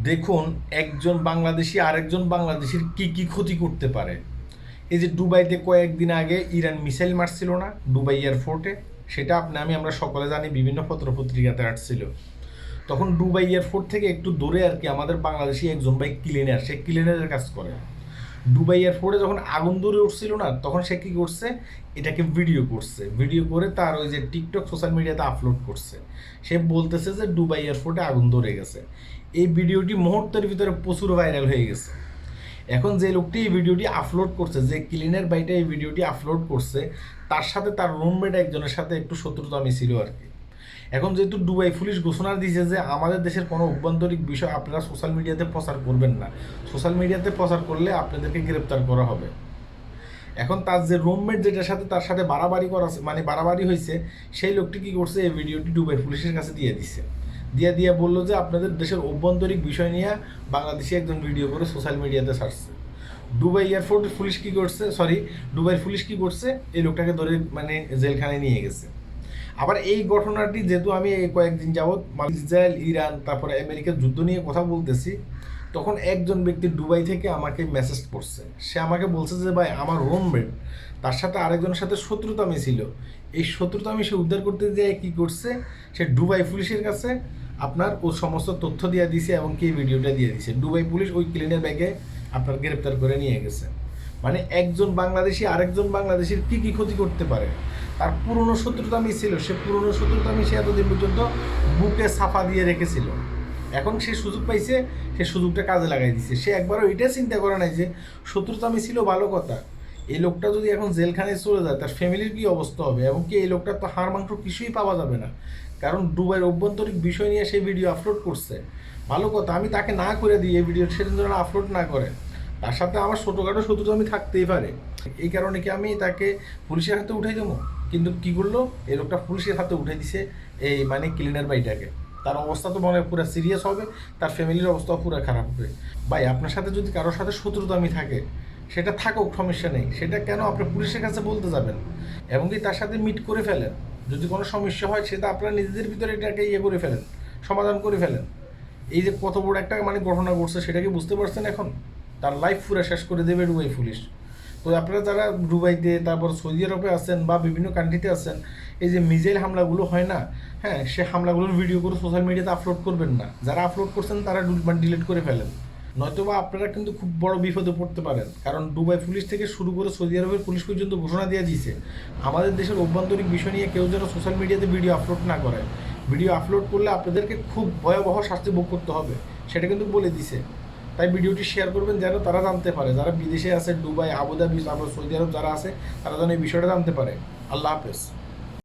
দেখুন, একজন বাংলাদেশি আরেকজন বাংলাদেশির কি কি ক্ষতি করতে পারে। এই যে দুবাইতে কয়েকদিন আগে ইরান মিসাইল মারছিল না দুবাই এয়ারপোর্টে, সেটা আমরা সকলে জানি, বিভিন্ন পত্র পত্রিকাতে আসছিল। তখন দুবাই এয়ারপোর্ট থেকে একটু দূরে আর কি আমাদের বাংলাদেশি একজন ভাই ক্লিনার, সে ক্লিনারের কাজ করে। দুবাই এয়ারপোর্টে যখন আগুন ধরে উঠছিল না, তখন সে কী করছে, এটাকে ভিডিও করছে, ভিডিও করে তার ওই যে টিকটক সোশ্যাল মিডিয়াতে আপলোড করছে। সে বলতেছে যে দুবাই এয়ারপোর্টে আগুন ধরে গেছে। এই ভিডিওটি মুহূর্তের ভিতরে প্রচুর ভাইরাল হয়ে গেছে। এখন যে লোকটি এই ভিডিওটি আপলোড করছে, যে ক্লিনার বাইটা এই ভিডিওটি আপলোড করছে, তার সাথে তার রুমমেট একজনের সাথে একটু শত্রুতামি ছিল আর কি। এখন যেহেতু দুবাই পুলিশ ঘোষণা দিয়েছে যে আমাদের দেশের কোনো অভ্যন্তরীণ বিষয় আপনারা সোশ্যাল মিডিয়াতে প্রচার করবেন না, সোশ্যাল মিডিয়াতে প্রচার করলে আপনাদেরকে গ্রেপ্তার করা হবে। এখন তার যে রুমমেট যেটার সাথে তার সাথে বাড়াবাড়ি করা, মানে বাড়াবাড়ি হয়েছে, সেই লোকটি কী করছে, এই ভিডিওটি দুবাই পুলিশের কাছে দিয়ে দিছে। দিয়ে বললো যে আপনাদের দেশের অভ্যন্তরীণ বিষয় নিয়ে বাংলাদেশি একজন ভিডিও করে সোশ্যাল মিডিয়াতে ছাড়ছে। দুবাই এয়ারপোর্টের পুলিশ কী করছে, দুবাইয়ের পুলিশ কী করছে, এই লোকটাকে ধরে মানে জেলখানায় নিয়ে গেছে। আবার এই ঘটনাটি যেহেতু আমি এই কয়েকদিন যাবৎ ইসরায়েল ইরান তারপরে আমেরিকার যুদ্ধ নিয়ে কথা বলতেছি, তখন একজন ব্যক্তি দুবাই থেকে আমাকে মেসেজ করছে। সে আমাকে বলছে যে ভাই, আমার রুমমেট, তার সাথে আরেকজনের সাথে শত্রুতামি ছিল, এই শত্রুতামি সে উদ্ধার করতে যেয়ে কী করছে, সে দুবাই পুলিশের কাছে আপনার ও সমস্ত তথ্য দিয়ে দিছে এবং কি ভিডিওটা দিয়ে দিছে। দুবাই পুলিশ ওই ক্লিনের ব্যাগে আপনার গ্রেপ্তার করে নিয়ে গেছে। মানে একজন বাংলাদেশি আরেকজন বাংলাদেশির কী কী ক্ষতি করতে পারে। তার পুরনো শত্রুতামি ছিল, সে পুরনো শত্রুতামি সে এতদিন পর্যন্ত বুকে ছাপা দিয়ে রেখেছিল। এখন সে সুযোগ পাইছে, সে সুযোগটা কাজে লাগাই দিছে। সে একবারও এটা চিন্তা করে নাই যে শত্রুতামি ছিল ভালো কথা, এই লোকটা যদি এখন জেলখানায় চলে যায় তার ফ্যামিলির কী অবস্থা হবে, এবং কি এই লোকটার তো হাড় মাংস কিছুই পাওয়া যাবে না, কারণ দুবাইয়ের অভ্যন্তরীণ বিষয় নিয়ে সেই ভিডিও আপলোড করছে। ভালো কথা, আমি তাকে না করে দিই এই ভিডিও, সেদিন যেন আপলোড না করে। তার সাথে আমার ছোটোখাটো শত্রুতামি থাকতেই পারে, এই কারণে কি আমি তাকে পুলিশের হাতে উঠাই দেবো? কিন্তু কী করলো, এই লোকটা পুলিশের হাতে উঠে দিছে এই মানে ক্লিনার বাইটাকে। তার অবস্থা তো মনে হয় পুরো সিরিয়াস হবে, তার ফ্যামিলির অবস্থাও পুরো খারাপ হবে। ভাই, আপনার সাথে যদি কারোর সাথে শত্রুতামি থাকে, সেটা থাকুক, সমস্যা নেই, সেটা কেন আপনি পুলিশের কাছে বলতে যাবেন? এবং কি তার সাথে মিট করে ফেলেন, যদি কোনো সমস্যা হয় সেটা আপনারা নিজেদের ভিতরে এটাকে করে ফেলেন, সমাধান করে ফেলেন। এই যে কত বড় একটা মানে ঘটনা ঘটছে, সেটা কি বুঝতে পারছেন? এখন তার লাইফ পুরো শেষ করে দেবে দুবাই পুলিশ। তো আপনারা যারা দুবাইতে তারপর সৌদি আরবে আছেন বা বিভিন্ন কান্ট্রিতে আছেন, এই যে মিসাইল হামলাগুলো হয় না, হ্যাঁ, সে হামলাগুলোর ভিডিও করে সোশ্যাল মিডিয়াতে আপলোড করবেন না। যারা আপলোড করছেন তারা ডিলিট করে ফেলেন, নয়তোবা আপনারা কিন্তু খুব বড় বিপদে পড়তে পারেন। কারণ দুবাই পুলিশ থেকে শুরু করে সৌদি আরবের পুলিশ পর্যন্ত ঘোষণা দিয়ে দিয়েছে আমাদের দেশের অভ্যন্তরীণ বিষয় নিয়ে কেউ যেন সোশ্যাল মিডিয়াতে ভিডিও আপলোড না করে। ভিডিও আপলোড করলে আপনাদেরকে খুব ভয়াবহ শাস্তি ভোগ করতে হবে, সেটা কিন্তু বলে দিছে। তাই ভিডিওটি শেয়ার করবেন যেন তারা জানতে পারে, যারা বিদেশে আছে, দুবাই, আবুধাবি, তারপর সৌদি আরব যারা আছে, তারা যেন এই বিষয়টা জানতে পারে। আল্লাহ হাফেজ।